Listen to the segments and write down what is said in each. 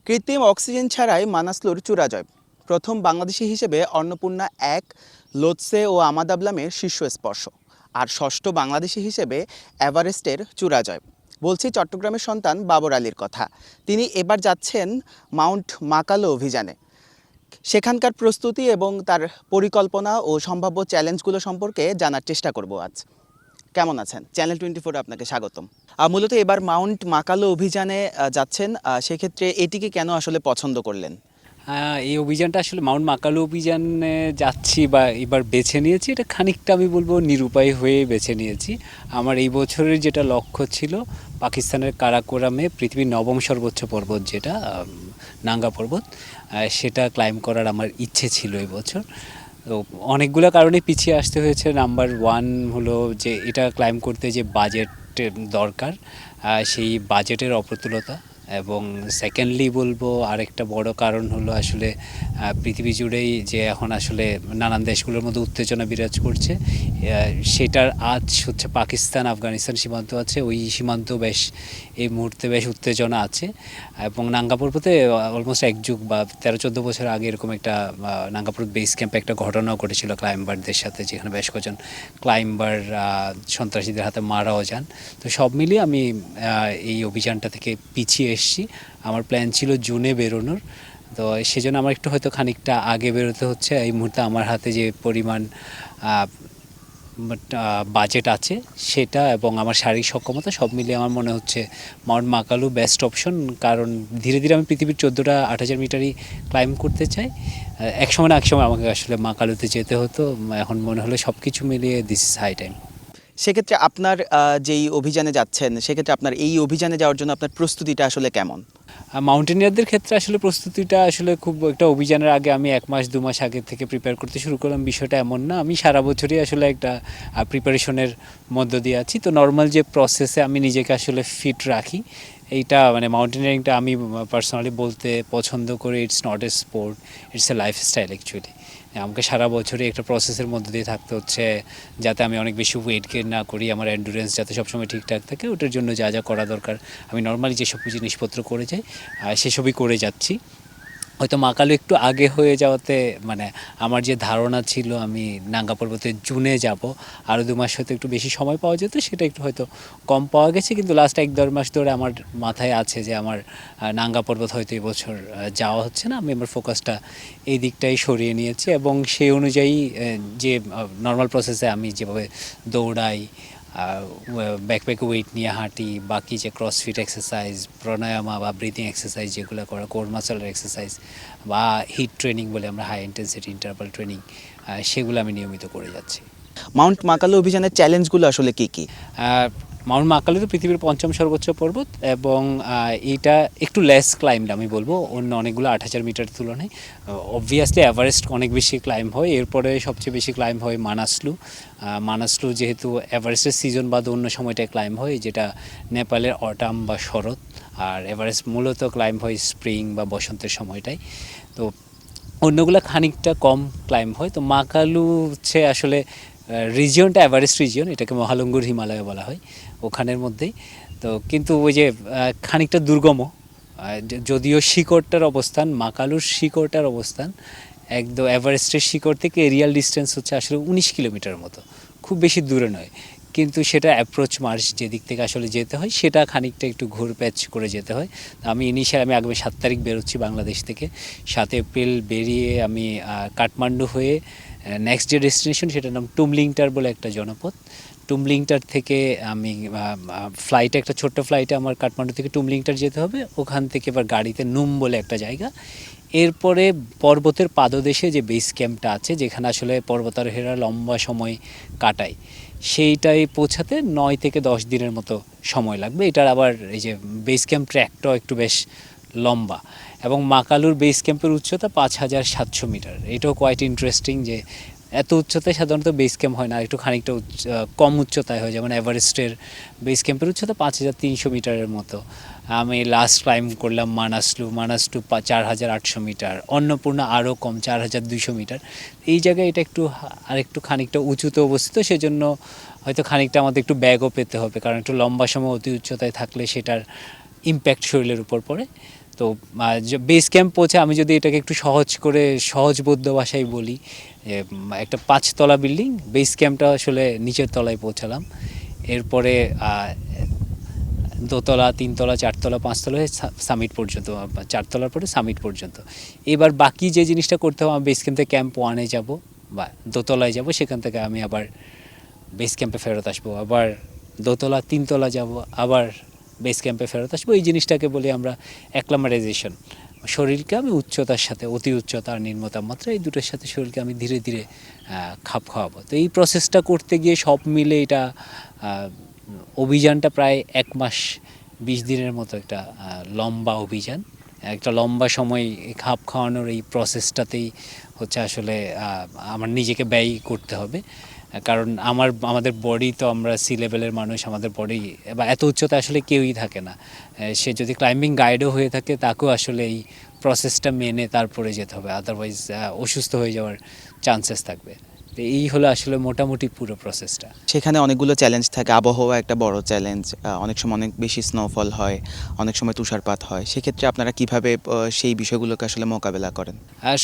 কৃত্রিম অক্সিজেন ছাড়াই মানাসলুর চূড়া জয়। প্রথম বাংলাদেশি হিসেবে অন্নপূর্ণা ১, লোৎসে ও আমাদাবলামের শীর্ষ স্পর্শ। আর ষষ্ঠ বাংলাদেশি হিসেবে এভারেস্টের চূড়া জয়। বলছি চট্টগ্রামের সন্তান বাবর আলীর কথা। তিনি এবার যাচ্ছেন মাউন্ট মাকালো অভিযানে। সেখানকার প্রস্তুতি এবং তার পরিকল্পনা ও সম্ভাব্য চ্যালেঞ্জগুলো সম্পর্কে জানার চেষ্টা করব আজ। কেমন আছেন? চ্যানেল 24 আপনাকে স্বাগতম। মূলত এবার মাউন্ট মাকালো অভিযানে যাচ্ছেন, সেক্ষেত্রে এটিকে কেন আসলে পছন্দ করলেন? এই অভিযানটা আসলে মাউন্ট মাকালু অভিযানে যাচ্ছি বা এবার বেছে নিয়েছি, এটা খানিকটা আমি বলবো নিরুপায় হয়ে বেছে নিয়েছি। আমার এই বছরের যেটা লক্ষ্য ছিল, পাকিস্তানের কারাকোরামে পৃথিবীর ৯ম সর্বোচ্চ পর্বত যেটা নাঙ্গা পর্বত, সেটা ক্লাইম্ব করার আমার ইচ্ছে ছিল এই বছর। তো অনেকগুলো কারণে পিছিয়ে আসতে হয়েছে। নাম্বার 1 হলো যে এটা ক্লাইম্ব করতে যে বাজেট দরকার, সেই বাজেটের অপ্রতুলতা। এবং সেকেন্ডলি বলবো আরেকটা বড় কারণ হলো আসলে পৃথিবী জুড়েই যে এখন আসলে নানান দেশগুলোর মধ্যে উত্তেজনা বিরাজ করছে, সেটার আজ হচ্ছে পাকিস্তান আফগানিস্তান সীমান্ত আছে, ওই সীমান্ত বেশ এই মুহূর্তে বেশ উত্তেজনা আছে। এবং নাঙ্গা পর্বতে অলমোস্ট 1 যুগ বা 13-14 বছর আগে এরকম একটা নাঙ্গা পর্বত বেস ক্যাম্পে একটা ঘটনাও ঘটেছিল ক্লাইম্বারদের সাথে, যেখানে বেশ কজন ক্লাইম্বার সন্ত্রাসীদের হাতে মারাও যান। তো সব মিলিয়ে আমি এই অভিযানটা থেকে পিছিয়ে এসেছি। আমার প্ল্যান ছিল জুনে বেরোনোর, তো সেজন্য আমার একটু হয়তো খানিকটা আগে বেরোতে হচ্ছে। এই মুহূর্তে আমার হাতে যে পরিমাণ বাজেট আছে সেটা এবং আমার শারীরিক সক্ষমতা সব মিলিয়ে আমার মনে হচ্ছে মাউন্ট মাকালু বেস্ট অপশন। কারণ ধীরে ধীরে আমি পৃথিবীর 14,000-8,000 মিটারই ক্লাইম্ব করতে চাই। এক সময় না এক সময় আমাকে আসলে মাকালুতে যেতে হতো, এখন মনে হলো সব কিছু মিলিয়ে দিস ইজ হাই টাইম। সেক্ষেত্রে আপনার যেই অভিযানে যাচ্ছেন, সেক্ষেত্রে আপনার এই অভিযানে যাওয়ার জন্য আপনার প্রস্তুতিটা আসলে কেমন? মাউন্টেনিয়ারদের ক্ষেত্রে আসলে প্রস্তুতিটা আসলে খুব একটা অভিযানের আগে আমি 1 মাস 2 মাস আগে থেকে প্রিপেয়ার করতে শুরু করলাম, বিষয়টা এমন না। আমি সারা বছরই আসলে একটা প্রিপারেশনের মধ্য দিয়ে আছি। তো নর্মাল যে প্রসেসে আমি নিজেকে আসলে ফিট রাখি, এইটা মানে মাউন্টেনিয়ারিংটা আমি পার্সোনালি বলতে পছন্দ করি, it's not a sport, it's a lifestyle actually. আমাকে সারা বছরই একটা প্রসেসের মধ্যে দিয়ে থাকতে হচ্ছে, যাতে আমি অনেক বেশি ওয়েট গেইন না করি, আমার এন্ডুরেন্স যাতে সবসময় ঠিকঠাক থাকে। ওটার জন্য যা যা করা দরকার আমি নর্মালি যেসব জিনিসপত্র করে যাই সেসবই করে যাচ্ছি। হয়তো মাকালু একটু আগে হয়ে যাওয়াতে মানে আমার যে ধারণা ছিল আমি নাঙ্গা পর্বতে জুনে যাব, আরও 2 মাস হয়তো একটু বেশি সময় পাওয়া যেত, সেটা একটু হয়তো কম পাওয়া গেছে। কিন্তু লাস্ট 1-1.5 মাস ধরে আমার মাথায় আছে যে আমার নাঙ্গা পর্বত হয়তো এই বছর যাওয়া হচ্ছে না। আমি আমার ফোকাসটা এই দিকটাই সরিয়ে নিয়েছি এবং সেই অনুযায়ী যে নর্মাল প্রসেসে আমি যেভাবে দৌড়াই, ব্যাকপ্যাক ওয়েট নিয়ে হাঁটি, বাকি যে ক্রসফিট এক্সারসাইজ, প্রাণায়ামা বা ব্রিদিং এক্সারসাইজ যেগুলো করা, কোর মাসলের এক্সারসাইজ বা হিট ট্রেনিং বলে আমরা হাই ইন্টেন্সিটি ইন্টারভাল ট্রেনিং, সেগুলো আমি নিয়মিত করে যাচ্ছি। মাউন্ট মাকালো অভিযানের চ্যালেঞ্জগুলো আসলে কি কি? মাউন্ট মাকালু তো পৃথিবীর 5ম সর্বোচ্চ পর্বত এবং এইটা একটু লেস ক্লাইম্বড আমি বলবো অন্য অনেকগুলো 8,000 মিটার তুলনায়। অবভিয়াসলি এভারেস্ট অনেক বেশি ক্লাইম্ব হয়, এরপরে সবচেয়ে বেশি ক্লাইম্ব হয় মানাসলু যেহেতু এভারেস্টের সিজন বাদ অন্য সময়টায় ক্লাইম্ব হয়, যেটা নেপালের অটাম বা শরৎ। আর এভারেস্ট মূলত ক্লাইম্ব হয় স্প্রিং বা বসন্তের সময়টায়। তো অন্যগুলো খানিকটা কম ক্লাইম্ব হয়। তো মাকালু হচ্ছে আসলে রিজিয়নটা এভারেস্ট রিজিয়ন, এটাকে মহালঙ্গুর হিমালয় বলা হয়, ওখানের মধ্যেই। তো কিন্তু ওই যে খানিকটা দুর্গম, যদিও শিকড়টার অবস্থান, মাকালুর শিকড়টার অবস্থান একদম এভারেস্টের শিকড় থেকে রিয়াল ডিস্টেন্স হচ্ছে আসলে 19 কিলোমিটার মতো, খুব বেশি দূরে নয়। কিন্তু সেটা অ্যাপ্রোচ মার্চ যেদিক থেকে আসলে যেতে হয় সেটা খানিকটা একটু ঘুরপ্যাচ করে যেতে হয়। আমি আমি আগামী 7 তারিখ বেরোচ্ছি বাংলাদেশ থেকে। 7 এপ্রিল বেরিয়ে আমি কাঠমান্ডু হয়ে নেক্সট যে ডেস্টিনেশন সেটার নাম টুমলিংটার বলে একটা জনপদ। টুমলিংটার থেকে আমি ফ্লাইটে, একটা ছোট্ট ফ্লাইটে আমার কাঠমান্ডু থেকে টুমলিংটার যেতে হবে, ওখান থেকে এবার গাড়িতে নুম বলে একটা জায়গা। এরপরে পর্বতের পাদদেশে যে বেস ক্যাম্পটা আছে, যেখানে আসলে পর্বতারোহীরা লম্বা সময় কাটায়, সেইটাই পৌঁছাতে 9 থেকে 10 দিনের মতো সময় লাগবে। এটার আবার এই যে বেস ক্যাম্প ট্র্যাকটাও একটু বেশ লম্বা এবং মাকালুর বেস ক্যাম্পের উচ্চতা 5,700 মিটার। এটাও কোয়াইট ইন্টারেস্টিং যে এত উচ্চতায় সাধারণত বেস ক্যাম্প হয় না, একটু খানিকটা কম উচ্চতায় হয়। যেমন এভারেস্টের বেস ক্যাম্পের উচ্চতা 5,300 মিটারের মতো। আমি লাস্ট ক্লাইম্ব করলাম মানাসলু 4,800 মিটার, অন্নপূর্ণা আরও কম 4,200 মিটার। এই জায়গায় এটা একটু খানিকটা উঁচুতে অবস্থিত, সেজন্য হয়তো খানিকটা আমাদের একটু ব্যাগও পেতে হবে, কারণ একটু লম্বা সময় অতি উচ্চতায় থাকলে সেটার ইম্প্যাক্ট শরীরের উপর পড়ে। তো বেস ক্যাম্প পৌঁছে আমি যদি এটাকে একটু সহজ করে সহজবোধ্য ভাষায় বলি, একটা 5 তলা বিল্ডিং, বেস ক্যাম্পটা আসলে নিচের তলায় পৌঁছালাম। এরপরে দোতলা, 3তলা, 4তলা, 5তলা সামিট পর্যন্ত, 4তলার পরে সামিট পর্যন্ত। এবার বাকি যে জিনিসটা করতে হবে, আমি বেস ক্যাম্প থেকে ক্যাম্প 1-এ যাব বা দোতলায় যাব, সেখান থেকে আমি আবার বেস ক্যাম্পে ফেরত আসবো, আবার দোতলা 3তলা যাব, আবার বেস ক্যাম্পে ফেরত আসবো। এই জিনিসটাকে বলি আমরা অ্যাক্লামারাইজেশন। শরীরকে আমি উচ্চতার সাথে, অতি উচ্চতা আর নিম্ন তাপমাত্রা, এই দুটোর সাথে শরীরকে আমি ধীরে ধীরে খাপ খাওয়াবো। তো এই প্রসেসটা করতে গিয়ে সব মিলে এটা অভিযানটা প্রায় 1 মাস 20 দিনের মতো একটা লম্বা অভিযান। একটা লম্বা সময় খাপ খাওয়ানোর এই প্রসেসটাতেই হচ্ছে আসলে আমার নিজেকে ব্যয় করতে হবে। কারণ আমাদের বডি তো, আমরা সি লেভেলের মানুষ, আমাদের বডি বা এত উচ্চতা আসলে কেউই থাকে না। সে যদি ক্লাইম্বিং গাইডও হয়ে থাকে, তাকেও আসলে এই প্রসেসটা মেনে তারপরে যেতে হবে, আদারওয়াইজ অসুস্থ হয়ে যাওয়ার চান্সেস থাকবে। তো এই হলো আসলে মোটামুটি পুরো প্রসেসটা। সেখানে অনেকগুলো চ্যালেঞ্জ থাকে, আবহাওয়া একটা বড় চ্যালেঞ্জ, অনেক সময় অনেক বেশি স্নোফল হয়, অনেক সময় তুষারপাত হয়। সেক্ষেত্রে আপনারা কিভাবে সেই বিষয়গুলোকে আসলে মোকাবেলা করেন?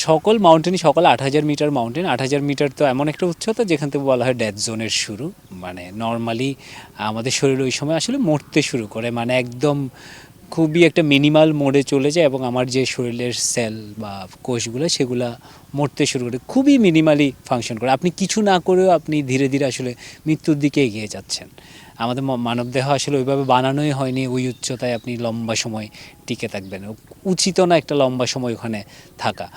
সকল মাউন্টেনই, সকল 8,000 মিটার মাউন্টেন, 8,000 মিটার তো এমন একটা উচ্চতা যেখান থেকে বলা হয় ডেথ জোনের শুরু। মানে নর্মালি আমাদের শরীর ওই সময় আসলে মরতে শুরু করে, মানে একদম খুবই একটা মিনিমাল মোডে চলে যায়, এবং আমার যে শরীরের সেল বা কোষগুলো সেগুলো মরতে শুরু করে, খুবই মিনিমালি ফাংশন করে। আপনি কিছু না করেও আপনি ধীরে ধীরে আসলে মৃত্যুর দিকে এগিয়ে যাচ্ছেন। আমাদের মানবদেহ আসলে ওইভাবে বানানোই হয়নি ওই উচ্চতায় আপনি লম্বা সময় টিকে থাকবেন। উচিত না একটা লম্বা সময় ওখানে থাকা।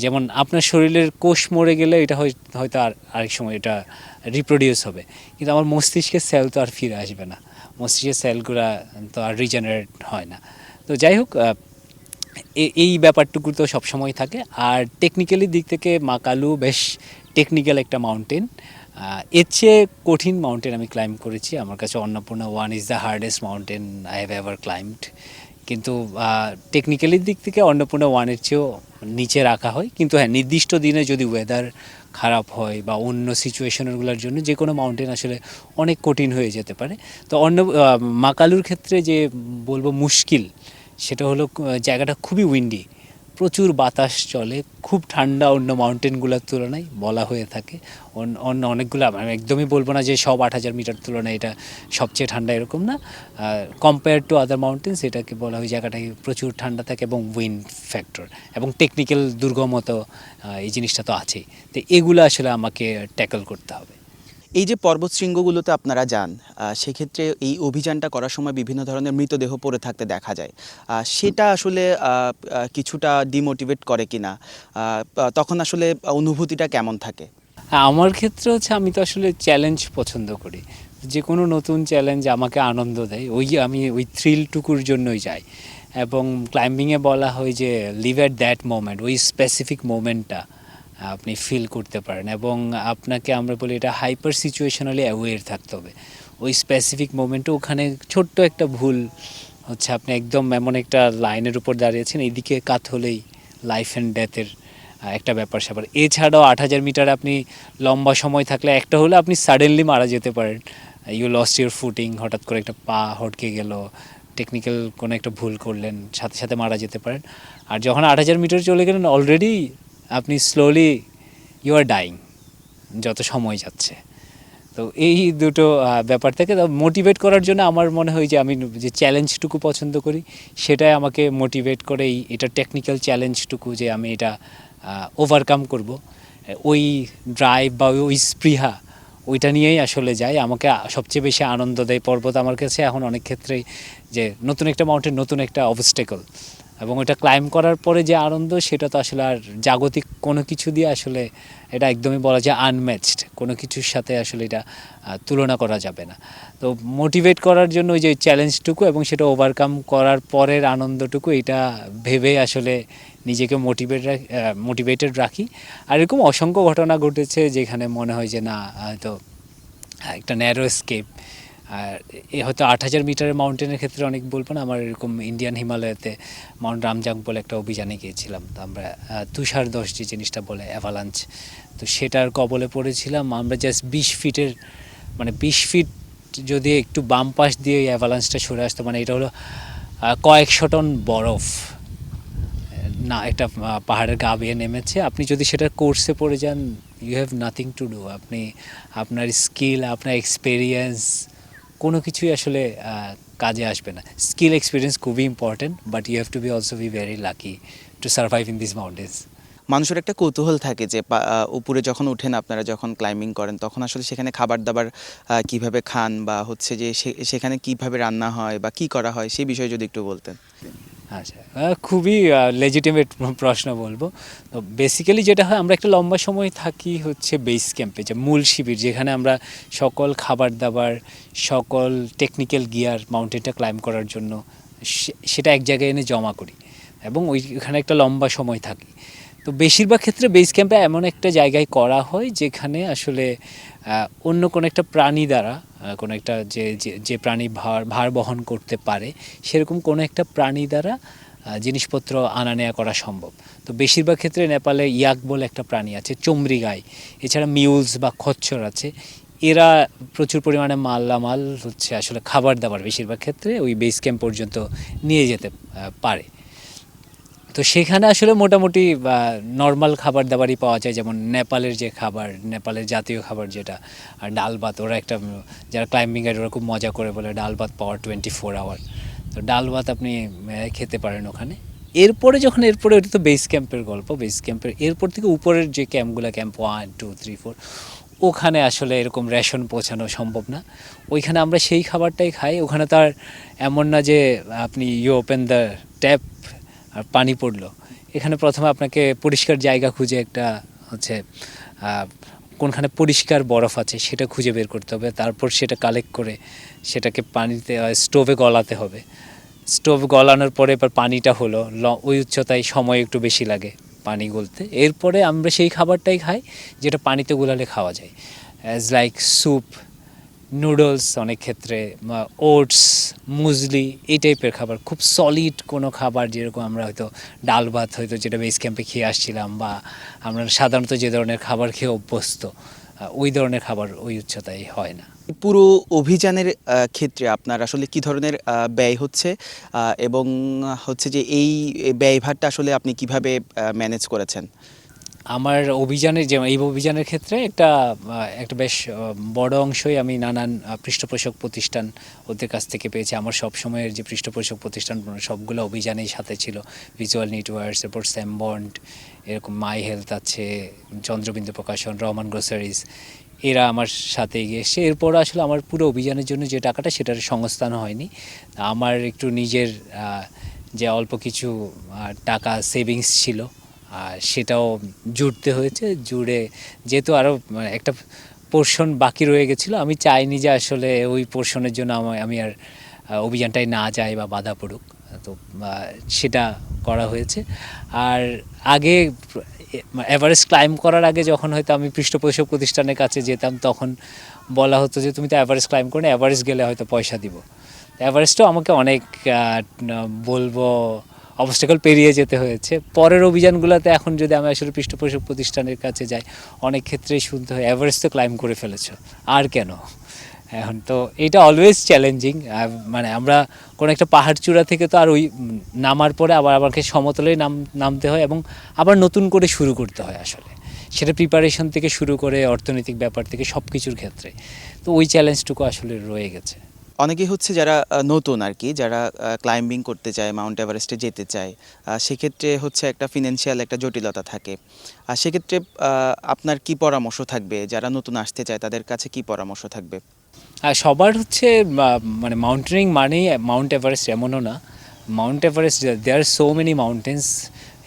যেমন আপনার শরীরের কোষ মরে গেলে এটা হয়তো আরেক সময় এটা রিপ্রোডিউস হবে, কিন্তু আমার মস্তিষ্কের সেল তো আর ফিরে আসবে না, মস্তিষ্কের সেলগুলো তো আর রিজেনারেট হয় না। তো যাই হোক, এই ব্যাপারটুকু তো সবসময় থাকে। আর টেকনিক্যালি দিক থেকে মাকালু বেশ টেকনিক্যাল একটা মাউন্টেন। এর চেয়ে কঠিন মাউন্টেন আমি ক্লাইম্ব করেছি। আমার কাছে Annapurna 1 is the hardest mountain I have ever climbed. কিন্তু টেকনিক্যালির দিক থেকে অন্নপূর্ণা 1-এর চেয়েও নিচে রাখা হয়। কিন্তু হ্যাঁ, নির্দিষ্ট দিনে যদি ওয়েদার খারাপ হয় বা অন্য সিচুয়েশনগুলোর জন্য যে কোনো মাউন্টেন আসলে অনেক কঠিন হয়ে যেতে পারে। তো মাকালুর ক্ষেত্রে যে বলবো মুশকিল, সেটা হলো জায়গাটা খুবই উইন্ডি, প্রচুর বাতাস চলে, খুব ঠান্ডা অন্য মাউন্টেনগুলোর তুলনায় বলা হয়ে থাকে। অন্য অনেকগুলো আমি একদমই বলবো না যে সব 8,000 মিটার তুলনায় এটা সবচেয়ে ঠান্ডা, এরকম না। কম্পেয়ার টু আদার মাউন্টেন্স এটাকে বলা হয় জায়গাটাকে প্রচুর ঠান্ডা থাকে, এবং উইন্ড ফ্যাক্টর এবং টেকনিক্যাল দুর্গমত এই জিনিসটা তো আছেই। তো এগুলো আসলে আমাকে ট্যাকল করতে হবে। এই যে পর্বত শৃঙ্গগুলোতে আপনারা যান, সেক্ষেত্রে এই অভিযানটা করার সময় বিভিন্ন ধরনের মৃতদেহ পড়ে থাকতে দেখা যায়। সেটা আসলে কিছুটা ডিমোটিভেট করে কিনা, তখন আসলে অনুভূতিটা কেমন থাকে? হ্যাঁ, আমার ক্ষেত্রে হচ্ছে আমি তো আসলে চ্যালেঞ্জ পছন্দ করি। যে কোনো নতুন চ্যালেঞ্জ আমাকে আনন্দ দেয়, আমি ওই থ্রিলটুকুর জন্যই যাই। এবং ক্লাইম্বিংয়ে বলা হয় যে লিভ অ্যাট দ্যাট মোমেন্ট, ওই স্পেসিফিক মোমেন্টটা আপনি ফিল করতে পারেন, এবং আপনাকে আমরা বলি এটা হাইপার সিচুয়েশনালি অ্যাওয়্যার থাকতে হবে ওই স্পেসিফিক মোমেন্টে। ওখানে ছোট্ট একটা ভুল হচ্ছে, আপনি একদম এমন একটা লাইনের উপর দাঁড়িয়েছেন, এইদিকে কাত হলেই লাইফ অ্যান্ড ডেথের একটা ব্যাপার স্যাপার। এছাড়াও 8,000 মিটার আপনি লম্বা সময় থাকলে একটা হলে আপনি সাডেনলি মারা যেতে পারেন, ইউ লস্ট ইউর ফুটিং, হঠাৎ করে একটা পা হটকে গেল, টেকনিক্যাল কোনো একটা ভুল করলেন, সাথে সাথে মারা যেতে পারেন। আর যখন 8,000 মিটার চলে গেলেন, অলরেডি আপনি স্লোলি ইউ আর ডাইং যত সময় যাচ্ছে। তো এই দুটো ব্যাপার থেকে মোটিভেট করার জন্য আমার মনে হয় যে আমি যে চ্যালেঞ্জটুকু পছন্দ করি, সেটাই আমাকে মোটিভেট করে, এটা টেকনিক্যাল চ্যালেঞ্জটুকু যে আমি এটা ওভারকাম করব, ওই ড্রাইভ বা ওই স্পৃহা, ওইটা নিয়েই আসলে যাই। আমাকে সবচেয়ে বেশি আনন্দ দেয় পর্বত আমার কাছে এখন অনেক ক্ষেত্রেই, যে নতুন একটা মাউন্টেন, নতুন একটা অবস্টেকল, এবং ওটা ক্লাইম্ব করার পরে যে আনন্দ, সেটা তো আসলে আর জাগতিক কোনো কিছু দিয়ে আসলে এটা একদমই বলা যায় আনম্যাচড, কোনো কিছুর সাথে আসলে এটা তুলনা করা যাবে না। তো মোটিভেট করার জন্য ওই যে চ্যালেঞ্জটুকু এবং সেটা ওভারকাম করার পরের আনন্দটুকু, এটা ভেবে আসলে নিজেকে মোটিভেটেড রাখি। আর এরকম অসংখ্য ঘটনা ঘটেছে যেখানে মনে হয় যে না, হয়তো একটা ন্যারো স্কেপ। আর হয়তো 8,000 মিটারের মাউন্টেনের ক্ষেত্রে অনেক বলবো না, আমার এরকম ইন্ডিয়ান হিমালয়াতে মাউন্ট রামজাং বলে একটা অভিযানে গিয়েছিলাম। তো আমরা তুষারধস যে জিনিসটা বলে অ্যাভালাঞ্চ, তো সেটার কবলে পড়েছিলাম। আমরা জাস্ট 20 ফিটের, মানে 20 ফিট যদি একটু বাম পাশ দিয়ে অ্যাভালাঞ্চটা সরে আসতো, মানে এটা হলো কয়েকশো টন বরফ না একটা পাহাড়ের গা বেয়ে নেমেছে, আপনি যদি সেটা কোর্সে পড়ে যান, you have nothing to do. আপনি আপনার স্কিল, আপনার এক্সপেরিয়েন্স কোনো কিছুই আসলে কাজে আসবে না। স্কিল এক্সপিরিয়েন্স খুবই important, but you have to be also be very lucky to survive in this mountains. মানুষের একটা কৌতূহল থাকে যে উপরে যখন ওঠেন, আপনারা যখন ক্লাইম্বিং করেন তখন আসলে সেখানে খাবার দাবার কিভাবে খান, বা হচ্ছে যে সেখানে কিভাবে রান্না হয় বা কি করা হয়, সেই বিষয়ে যদি একটু বলতেন। আচ্ছা, খুবই লেজিটিমেট প্রশ্ন বলবো। তো বেসিক্যালি যেটা হয়, আমরা একটা লম্বা সময় থাকি হচ্ছে বেস ক্যাম্পে, যে মূল শিবির, যেখানে আমরা সকল খাবার দাবার, সকল টেকনিক্যাল গিয়ার মাউন্টেনটা ক্লাইম্ব করার জন্য সেটা এক জায়গায় এনে জমা করি এবং ওইখানে একটা লম্বা সময় থাকি। তো বেশিরভাগ ক্ষেত্রে বেস ক্যাম্পে এমন একটা জায়গায় করা হয় যেখানে আসলে অন্য কোনো একটা প্রাণী দ্বারা, কোনো একটা যে যে প্রাণী ভার বহন করতে পারে, সেরকম কোনো একটা প্রাণী দ্বারা জিনিসপত্র আনা নেওয়া করা সম্ভব। তো বেশিরভাগ ক্ষেত্রে নেপালে ইয়াক বলে একটা প্রাণী আছে, চমড়ি গাই, এছাড়া মিউলস বা খচ্চর আছে। এরা প্রচুর পরিমাণে মালামাল হচ্ছে আসলে খাবার দাবার বেশিরভাগ ক্ষেত্রে ওই বেস ক্যাম্প পর্যন্ত নিয়ে যেতে পারে। তো সেখানে আসলে মোটামুটি নর্মাল খাবার দাবারই পাওয়া যায়, যেমন নেপালের যে খাবার, নেপালের জাতীয় খাবার যেটা, আর ডাল ভাত। ওরা একটা, যারা ক্লাইম্বিং গাইড ওরা খুব মজা করে বলে ডাল ভাত পাওয়ার 24 আওয়ার। তো ডাল ভাত আপনি খেতে পারেন ওখানে। এরপরে ওটা তো বেস ক্যাম্পের গল্প। বেস ক্যাম্পের এরপর থেকে উপরের যে ক্যাম্পগুলো, ক্যাম্প 1, 2, 3, 4, ওখানে আসলে এরকম রেশন পৌঁছানো সম্ভব না। ওইখানে আমরা সেই খাবারটাই খাই। ওখানে তো আর এমন না যে আপনি ইউ ওপেন দ্য ট্যাপ আর পানি পড়লো। এখানে প্রথমে আপনাকে পরিষ্কার জায়গা খুঁজে, একটা হচ্ছে কোনখানে পরিষ্কার বরফ আছে সেটা খুঁজে বের করতে হবে। তারপর সেটা কালেক্ট করে সেটাকে পানিতে স্টোভে গলাতে হবে। স্টোভ গলানোর পরে এবার পানিটা হলো, ওই উচ্চতায় সময় একটু বেশি লাগে পানি গলতে। এরপরে আমরা সেই খাবারটাই খাই যেটা পানিতে গোলালে খাওয়া যায়, অ্যাজ লাইক স্যুপ, নুডলস, অনেক ক্ষেত্রে ওটস, মুজলি, এই টাইপের খাবার। খুব সলিড কোনো খাবার, যেরকম আমরা হয়তো ডাল ভাত হয়তো যেটা বেস ক্যাম্পে খেয়ে আসছিলাম, বা আমরা সাধারণত যে ধরনের খাবার খেয়ে অভ্যস্ত, ওই ধরনের খাবার ওই উচ্চতায় হয় না। পুরো অভিযানের ক্ষেত্রে আপনার আসলে কি ধরনের ব্যয় হচ্ছে, এবং হচ্ছে যে এই ব্যয়ভারটা আসলে আপনি কিভাবে ম্যানেজ করেছেন? আমার অভিযানের এই অভিযানের ক্ষেত্রে একটা বেশ বড় অংশই আমি নানান পৃষ্ঠপোষক প্রতিষ্ঠান ওদের কাছ থেকে পেয়েছি। আমার সব সময়ের যে পৃষ্ঠপোষক প্রতিষ্ঠান সবগুলো অভিযানেই সাথে ছিল। ভিজুয়াল নেটওয়ার্কস, এরপর স্যামবন্ড, এরকম মাই হেলথ আছে, চন্দ্রবিন্দু প্রকাশন, রহমান গ্রোসারিজ, এরা আমার সাথে এগিয়ে এসছে। এরপর আসলে আমার পুরো অভিযানের জন্য যে টাকাটা, সেটার সংস্থান হয়নি। আমার একটু নিজের যে অল্প কিছু টাকা সেভিংস ছিল, আর সেটাও জুড়তে হয়েছে। জুড়ে যেহেতু আরও একটা পোর্শন বাকি রয়ে গেছিলো, আমি চাইনি যে আসলে ওই পোর্শনের জন্য আমি আর অভিযানটায় না যাই বা বাধা পড়ুক। তো সেটা করা হয়েছে। আর আগে এভারেস্ট ক্লাইম্ব করার আগে যখন হয়তো আমি পৃষ্ঠপোষক প্রতিষ্ঠানের কাছে যেতাম, তখন বলা হতো যে তুমি তো এভারেস্ট ক্লাইম্ব করো না, এভারেস্ট গেলে হয়তো পয়সা দিব। এভারেস্টও আমাকে অনেক বলবো অবস্টাকল পেরিয়ে যেতে হয়েছে। পরের অভিযানগুলোতে এখন যদি আমি আসলে পৃষ্ঠপোষক প্রতিষ্ঠানের কাছে যাই, অনেক ক্ষেত্রেই শুনতে হয় এভারেস্ট তো ক্লাইম্ব করে ফেলেছো, আর কেন। এখন তো এটা অলওয়েজ চ্যালেঞ্জিং। মানে আমরা কোনো একটা পাহাড় চূড়া থেকে তো আর ওই নামার পরে আবার আমাকে সমতলেই নামতে হয় এবং আবার নতুন করে শুরু করতে হয় আসলে। সেটা প্রিপারেশন থেকে শুরু করে অর্থনৈতিক ব্যাপার থেকে সব কিছুর ক্ষেত্রে। তো ওই চ্যালেঞ্জটুকু আসলে রয়ে গেছে। অনেকেই হচ্ছে যারা নতুন আর কি, যারা ক্লাইম্বিং করতে চায়, মাউন্ট এভারেস্টে যেতে চায়, সেক্ষেত্রে হচ্ছে একটা ফিনান্সিয়াল একটা জটিলতা থাকে। আর সেক্ষেত্রে আপনার কি পরামর্শ থাকবে, যারা নতুন আসতে চায় তাদের কাছে কি পরামর্শ থাকবে? আর সবার হচ্ছে মানে মাউন্টেনিং মানেই মাউন্ট এভারেস্ট এমনও না। Mount Everest, there so many mountains.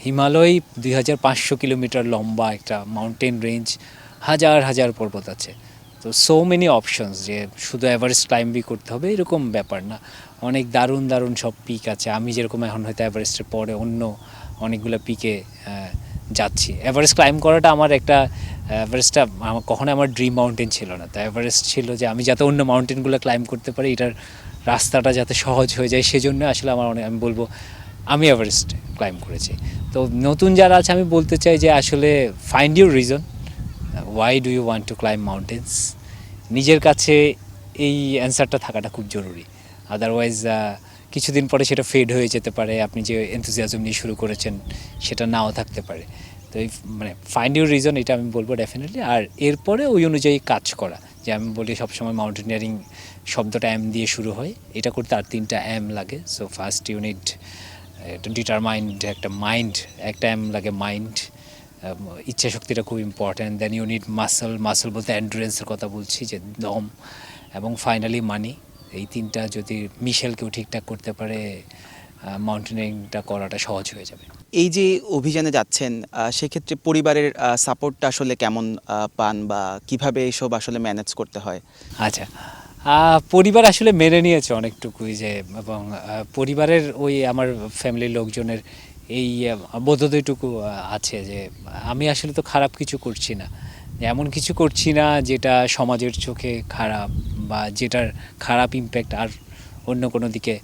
Himalaya 2500 kilometre লম্বা একটা মাউন্টেন রেঞ্জ, হাজার হাজার পর্বত আছে। তো সো মেনি অপশনস, যে শুধু এভারেস্ট ক্লাইম্বই করতে হবে এরকম ব্যাপার না। অনেক দারুণ দারুণ সব পিক আছে। আমি যেরকম এখন হয়তো এভারেস্টের পরে অন্য অনেকগুলো পিকে যাচ্ছি। এভারেস্ট ক্লাইম্ব করাটা আমার একটা, এভারেস্টটা আমার কখনো আমার ড্রিম মাউন্টেন ছিল না। তো এভারেস্ট ছিল যে আমি যাতে অন্য মাউন্টেনগুলো ক্লাইম্ব করতে পারি, এটার রাস্তাটা যাতে সহজ হয়ে যায়, সেজন্য আসলে আমার আমি বলবো আমি এভারেস্ট ক্লাইম্ব করেছি। তো নতুন যারা আছে আমি বলতে চাই যে আসলে find your reason, why do you want to climb mountains. নিজের কাছে এই অ্যান্সারটা থাকাটা খুব জরুরি। আদারওয়াইজ কিছুদিন পরে সেটা ফেড হয়ে যেতে পারে, আপনি যে এনথুজিয়াজম নিয়ে শুরু করেছেন সেটা নাও থাকতে পারে। তো এই মানে ফাইন্ড ইউর রিজন, এটা আমি বলবো ডেফিনেটলি। আর এরপরে ওই অনুযায়ী কাজ করা, যে আমি বলি সবসময় মাউন্টেনিয়ারিং শব্দটা এম দিয়ে শুরু হয়, এটা করতে আর 3টা এম লাগে। সো ফার্স্ট ইউনিট ডিটারমাইন্ড, একটা মাইন্ড, একটা এম লাগে মাইন্ড, ইচ্ছা শক্তিটা খুব ইম্পর্ট্যান্ট। দেন ইউনিট মাসল, মাসল বলতে এন্ডুরেন্সের কথা বলছি, যে দম, এবং ফাইনালি মানি। এই 3টা যদি মিশেল কেউ ঠিকঠাক করতে পারে, মাউন্টেনিয়ারিংটা করাটা সহজ হয়ে যাবে। এই যে অভিযানে যাচ্ছেন সেক্ষেত্রে পরিবারের সাপোর্টটা আসলে কেমন পান, বা কিভাবে এইসব আসলে ম্যানেজ করতে হয়? আচ্ছা, পরিবার আসলে মেনে নিয়েছে অনেকটুকুই, যে এবং পরিবারের ওই আমার ফ্যামিলির লোকজনের এই বোধোদয়টুকু আছে যে আমি আসলে তো খারাপ কিছু করছি না, এমন কিছু করছি না যেটা সমাজের চোখে খারাপ, বা যেটার খারাপ ইম্প্যাক্ট আর অন্য কোনো দিকে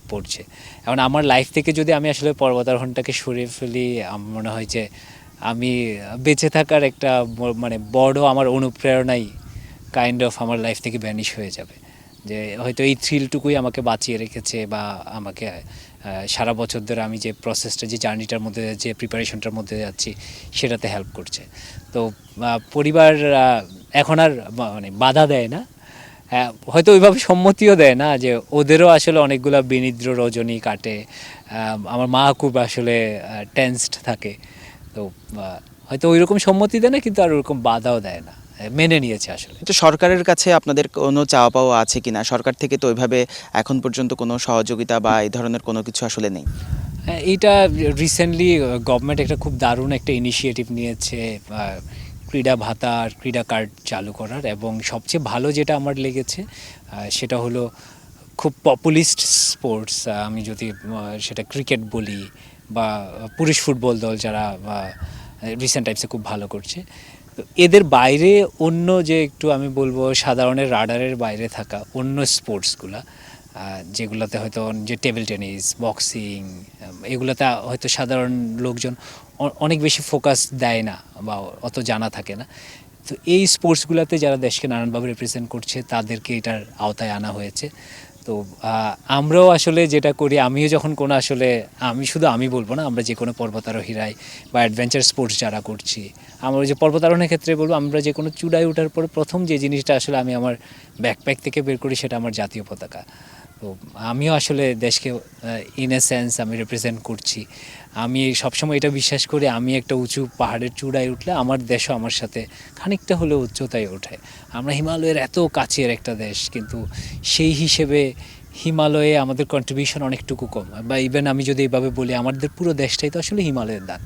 পড়ছে। এখন আমার লাইফ থেকে যদি আমি আসলে পর্বতারোহণটাকে সরিয়ে ফেলি, আমার মনে হয় যে আমি বেঁচে থাকার একটা মানে বড় আমার অনুপ্রেরণাই কাইন্ড অফ আমার লাইফ থেকে ভ্যানিশ হয়ে যাবে। যে হয়তো এই থ্রিলটুকুই আমাকে বাঁচিয়ে রেখেছে, বা আমাকে সারা বছর ধরে আমি যে প্রসেসটা, যে জার্নিটার মধ্যে, যে প্রিপারেশনটার মধ্যে যাচ্ছি, সেটাতে হেল্প করছে। তো পরিবার এখন আর মানে বাধা দেয় না, হয়তো ওইভাবে সম্মতিও দেয় না, যে ওদেরও আসলে অনেকগুলো বিনিদ্র রজনী কাটে। আমার মা খুব আসলে টেন্সড থাকে, তো হয়তো ওই রকম সম্মতি দেয় না, কিন্তু আর ওরকম বাধাও দেয় না, মেনে নিয়েছে আসলে। তো সরকারের কাছে আপনাদের কোনো চাওয়া পাওয়া আছে কিনা? সরকার থেকে তো ওইভাবে এখন পর্যন্ত কোনো সহযোগিতা বা এই ধরনের কোনো কিছু আসলে নেই। এইটা রিসেন্টলি গভর্নমেন্ট একটা খুব দারুণ একটা ইনিশিয়েটিভ নিয়েছে, ক্রীড়া ভাতা আর ক্রীড়া কার্ড চালু করার। এবং সবচেয়ে ভালো যেটা আমার লেগেছে সেটা হলো খুব পপুলিস্ট স্পোর্টস, আমি যদি সেটা ক্রিকেট বলি, বা পুরুষ ফুটবল দল যারা রিসেন্ট টাইমসে খুব ভালো করছে, তো এদের বাইরে অন্য যে একটু আমি বলবো সাধারণের রাডারের বাইরে থাকা অন্য স্পোর্টসগুলা, যেগুলোতে হয়তো যে টেবিল টেনিস, বক্সিং, এগুলোতে হয়তো সাধারণ লোকজন অনেক বেশি ফোকাস দেয় না, বা অত জানা থাকে না। তো এই স্পোর্টসগুলোতে যারা দেশকে নানানভাবে রিপ্রেজেন্ট করছে, তাদেরকে এটার আওতায় আনা হয়েছে। তো আমরাও আসলে যেটা করি, আমিও যখন কোনো আসলে, আমি বলবো না, আমরা যে কোনো পর্বতারোহীরাই বা অ্যাডভেঞ্চার স্পোর্টস যারা করছি, আমরা যে পর্বতারোহণের ক্ষেত্রে বলবো, আমরা যে কোনো চূড়ায় ওঠার পরে প্রথম যে জিনিসটা আসলে আমি আমার ব্যাকপ্যাক থেকে বের করি, সেটা আমার জাতীয় পতাকা। তো আমিও আসলে দেশকে ইন এ সেন্স আমি রিপ্রেজেন্ট করছি। আমি সবসময় এটা বিশ্বাস করি, আমি একটা উঁচু পাহাড়ের চূড়ায় উঠলে আমার দেশও আমার সাথে খানিকটা হলেও উচ্চতায় ওঠে। আমরা হিমালয়ের এত কাছের একটা দেশ, কিন্তু সেই হিসেবে হিমালয়ে আমাদের কন্ট্রিবিউশন অনেকটুকু কম। বা ইভেন আমি যদি এইভাবে বলি, আমাদের পুরো দেশটাই তো আসলে হিমালয়ের দান।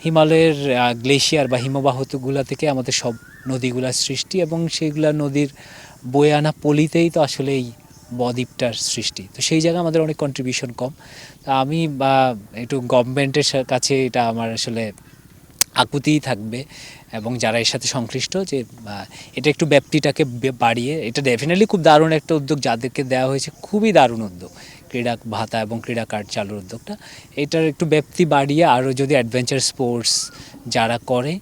হিমালয়ের গ্লেশিয়ার বা হিমবাহগুলা থেকে আমাদের সব নদীগুলার সৃষ্টি, এবং সেইগুলা নদীর বয়ে আনা পলিতেই তো আসলে এই বদ্বীপটার সৃষ্টি। তো সেই জায়গায় আমাদের অনেক কন্ট্রিবিউশন কম। তা আমি বা একটু গভর্নমেন্টের কাছে এটা আমার আসলে আকুতিই থাকবে, এবং যারা এর সাথে সংশ্লিষ্ট, যে এটা একটু ব্যাপ্তিটাকে বাড়িয়ে, এটা ডেফিনেটলি খুব দারুণ একটা উদ্যোগ যাদেরকে দেওয়া হয়েছে, খুবই দারুণ উদ্যোগ, ক্রীড়া ভাতা এবং ক্রীড়া কার্ড চালুর উদ্যোগটা। এটার একটু ব্যাপ্তি বাড়িয়ে আরও যদি অ্যাডভেঞ্চার স্পোর্টস যারা করে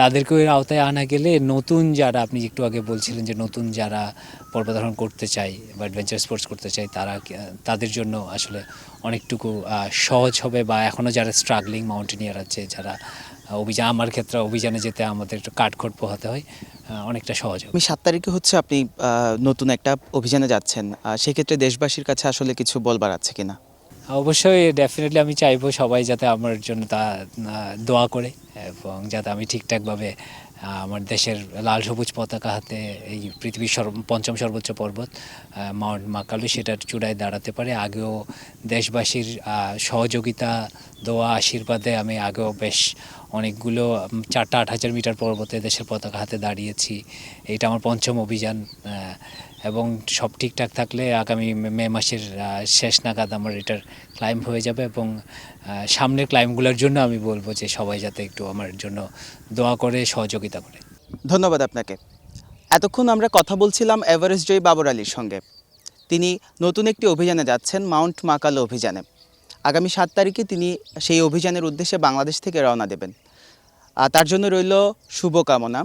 তাদেরকেও এর আওতায় আনা গেলে, নতুন যারা, আপনি একটু আগে বলছিলেন যে নতুন যারা পর্বতারোহণ করতে চায় বা অ্যাডভেঞ্চার স্পোর্টস করতে চায়, তাদের জন্য আসলে অনেকটুকু সহজ হবে। বা এখনও যারা স্ট্রাগলিং মাউন্টেনিয়ার আছে, যারা আমার ক্ষেত্রে অভিযানে যেতে আমাদের একটু কাঠখড় পোহাতে হয়, অনেকটা সহজ হবে। 7 তারিখে হচ্ছে আপনি নতুন একটা অভিযানে যাচ্ছেন, সেক্ষেত্রে দেশবাসীর কাছে আসলে কিছু বলবার আছে কিনা? অবশ্যই ডেফিনেটলি আমি চাইবো সবাই যাতে আমার জন্য দোয়া করে, এবং যাতে আমি ঠিকঠাকভাবে আমার দেশের লাল সবুজ পতাকা হাতে এই পৃথিবীর পঞ্চম সর্বোচ্চ পর্বত মাউন্ট মাকালু, সেটার চূড়ায় দাঁড়াতে পারে। আগেও দেশবাসীর সহযোগিতা, দোয়া, আশীর্বাদে আমি আগেও বেশ অনেকগুলো 8,000 মিটার পর্বতে দেশের পতাকা হাতে দাঁড়িয়েছি। এটা আমার পঞ্চম অভিযান, এবং সব ঠিকঠাক থাকলে আগামী মে মাসের শেষ নাগাদ আমার এটার ক্লাইম্ব হয়ে যাবে। এবং সামনের ক্লাইম্বগুলোর জন্য আমি বলবো যে সবাই যাতে একটু আমার জন্য দোয়া করে, সহযোগিতা করে। ধন্যবাদ আপনাকে। এতক্ষণ আমরা কথা বলছিলাম এভারেস্ট জয়ী বাবর আলীর সঙ্গে। তিনি নতুন একটি অভিযানে যাচ্ছেন, মাউন্ট মাকালো অভিযানে। আগামী 7 তারিখে তিনি সেই অভিযানের উদ্দেশ্যে বাংলাদেশ থেকে রওনা দেবেন। তার জন্য রইল শুভকামনা।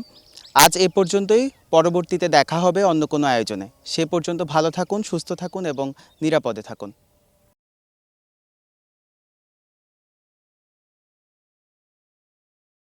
আজ এ পর্যন্তই, পরবর্তীতে দেখা হবে অন্য কোনো আয়োজনে। সে পর্যন্ত ভালো থাকুন, সুস্থ থাকুন এবং নিরাপদে থাকুন।